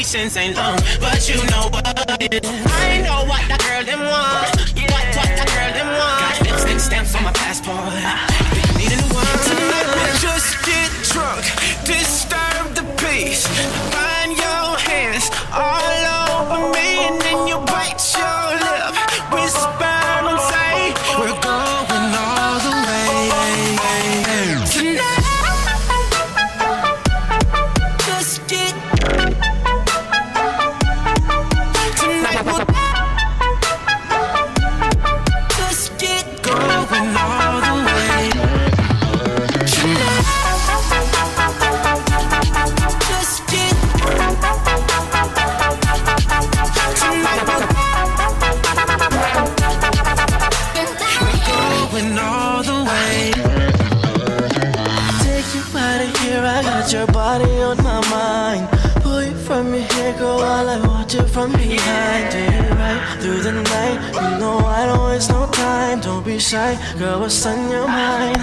patience ain't long, but you know what? I know what that girl them want. What that girl them want. Got lipstick stamps on my passport. Needing a one. Tonight we just get drunk, disturb the peace. Find your hands all over me, and then you bite your lip, whisper and say we're going all the way. Tonight. Your body on my mind. Pull you from your hair, girl, while I watch it from behind. Do it right through the night. You know I don't waste no time. Don't be shy, girl, what's on your mind?